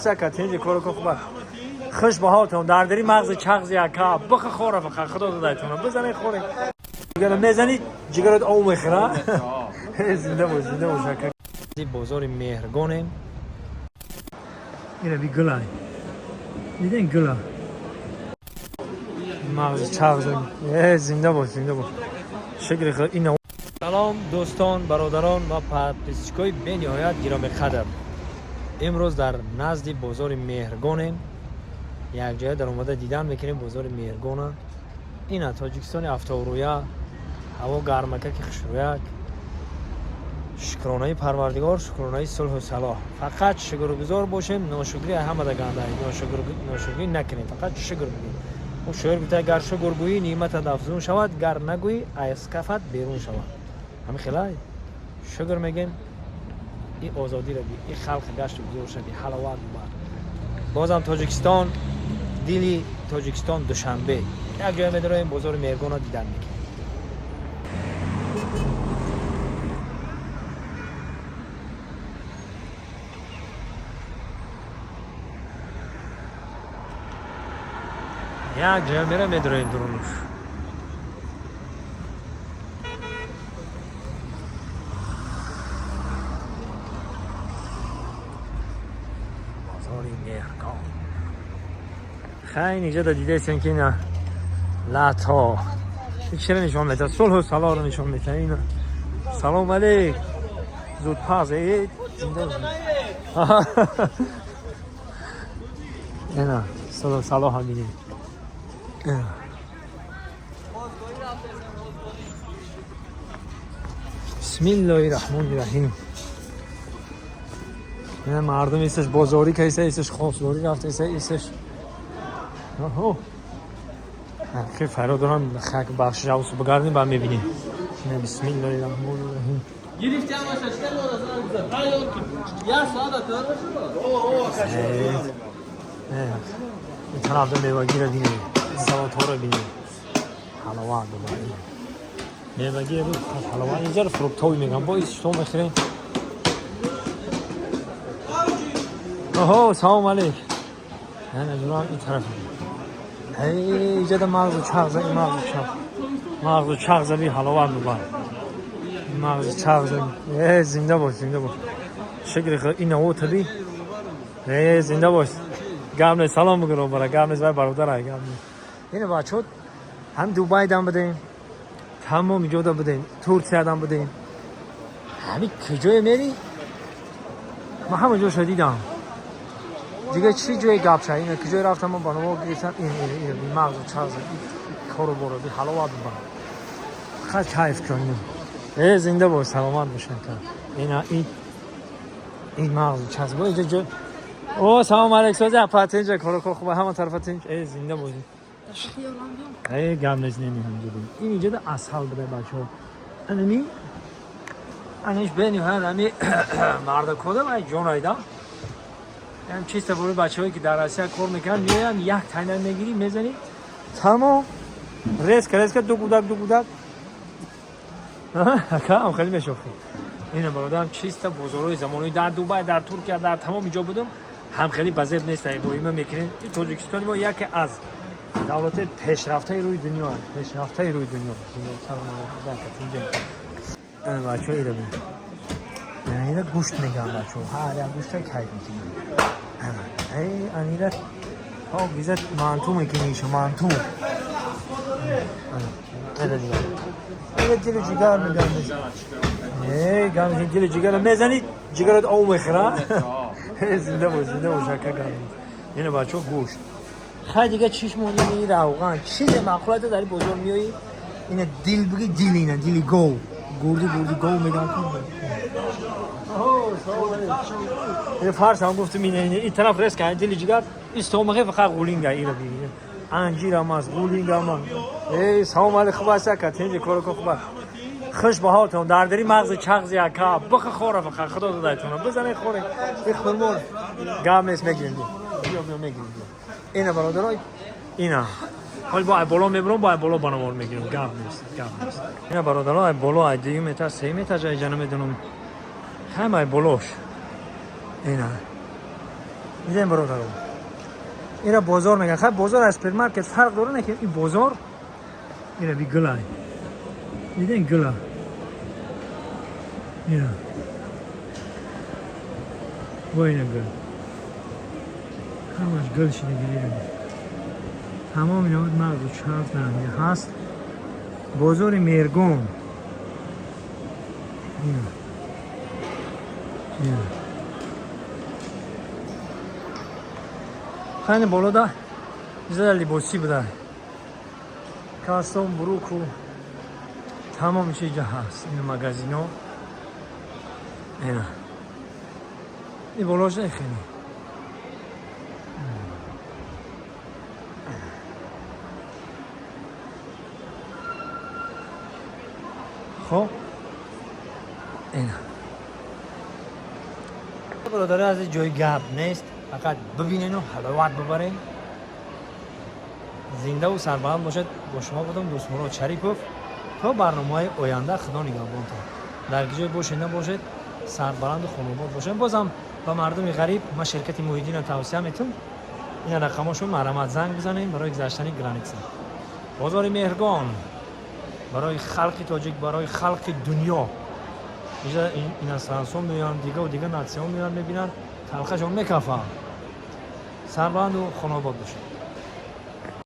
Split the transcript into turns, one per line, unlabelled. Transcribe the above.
سکتینجی کارو خوبه خوش به حالتون در دری مغز چغز یکا بخ خوره فقط خدا دادتون بزنید خوره جگر میزنید جگرت او میخوره زنده باش بازار مهرگانه اینا بی گلای دیدین گلا مغز چغز زنده باش شکر خیلی اینا. سلام دوستان برادران و پادپیچکای به نهایت گرامی قدر. امروز در نزد بازار مهرگانیم. یک جای در اومده دیدن میکنیم بازار مهرگانه. اینا تاجیکستان افتارویا هوا گرمکه که خشرویک شکرانه پروردگار شکرانه صلح و صلاح. فقط شکرگزار باشیم ناشکری همه در گنده ناشکری نکنیم فقط شکر بگیم. اون شعر گفته گر شکرگویی نعمت افزون شود گر نگویی از کفت بیرون شود. همین خیلی شکر میگیم این آزادی رو بی این خلق گشت و بزرگ شدی حلاوت ببر. بازم تاجیکستان دیلی تاجیکستان دوشنبه یک جای میداریم بازار مهرگان رو دیدن میکنیم. یک جای میره میداریم درونش خیلی اینجا دا دیده ایستن که اینا لطا چرا نشان میده صلح و صلاح رو نشان میده. اینا سلام علیک زود پاس اید اینا صلح و صلاح هم بینیم. بسم الله الرحمن الرحیم. اینا مردم ایستش بازاری که ایستش خواستگاری رفته ایستش اوه خیلی فرا دارم خاک بخش جوز بگردیم با میبینیم. بسم الله الرحمن الرحیم. گرفتی اما ششکل واسه آیا یا ساده تر باشه این طرف دو میوگی رو بینیم سوات ها رو بینیم حلاوت ببینیم میوگی رو حلاوت اینجا رو فروکتوی میگم با ایستو میخوریم. اوه سلام علیک. نه جناب این طرف اینجا دا مغز چغز این مغز چغز بی حلاوت ببر مغز چغز زنده باش شکر خیلی این او تبی زنده باش گرم سلام بگرم برای گرم زبای برادر های گرم اینه بچه هم دوبای دم بدهیم تمام اینجا دا بدهیم ترکیه دم بدهیم همین کجای میری ما همه جا شدیدم دیگه چی جای گپ شد اینه کجای رفتم من بانو گفتم این مغز چغز کارو برو بی حلاوت ببر خیلی کیف کنیم زنده باش سلامت باشن که این مغز چغز با اینجا او سلام علیک سوزه پات اینجا کارو خوبه همه طرفت اینجا زنده باش گم نمیدونم این اینجا اسهل بده بچه‌ها اینی انیش بینی همین مرد کدوم ای جون ایدم هم چیست برای بچه‌هایی که در آسیا کار میکنن میان یک تاینر میگیری میزنی تمام ریسک دو گودک هم خیلی میشوخی. اینه برادرم چیست بازارهای زمانی در دبی در ترکیه در تمام اینجا بودم هم خیلی بزرگ نیست با اینا میکنین. تاجیکستان ما یکی از دولت پیشرفته روی دنیا این بچه‌ها اینا ببین اینا گوشت میگن بچه‌ها هر گوشت کیف میکنن انیره ها گیزت مانتو میکنی شو مانتو اینه دل جگر میگن گم دل جگر میزنید جگرت او میخوره زنده باش که گم اینه بچه گوشت خیلی دیگه چیش مونی روغن چیز معقولت داری بزرگ میایی اینه دل بگی دل اینه دلی گو گوردی گو میگن این فارس هم گفتم این طرف رس که دل جگر استومقه فقط غولینگ اینا ببینید انجیر هم از غولینگ هم سلام علیک خوبه سکتینجی کارو خوبه خوش به حالتون در دری مغز چغز یکا بخ خوره فقط خدا دادتون بزنید خوره بخورمون گام نیست میگیریم اینا برادرای اینا حال با بالا میبرم با بالا بانوار میگیرم گام نیست اینا برادرای بالا 2 متر 3 متر جای جنم میدونم همه بلوش اینا دیدین برادران اینا بازار میگن خب بازار از سوپرمارکت فرق داره نه که این بازار اینا بی گلای دیدین گلا اینا با اینا گل همش گل شده گیریم تمام اینا بود مغز و چرخ نمیگه هست بازار میرگون اینا خیلی بالا ده زده لباسی بوده کاستوم بروکو تمام چیزا هست این مغازین ها اینا این بالاش خیلی خب اینا برادر از جای گپ نیست فقط ببینین و حلاوت ببرین زنده و سربلند باشد با شما بودم دوست مراد شریفوف تا برنامه‌های آینده خدا نگهبان تا در جای باشنده باشد سربلند و خانواد باشد بازم با مردم غریب ما شرکت محیدین رو توصیه میتون این رقماشو مرمت زنگ بزنین برای گذشتن گرانیکس بازار مهرگان برای خلق تاجیک برای خلق دنیا این از فرانسه میان دیگه و دیگه ناسیون میان میبینن خلقشون میکفن سربلند و خانواد باشد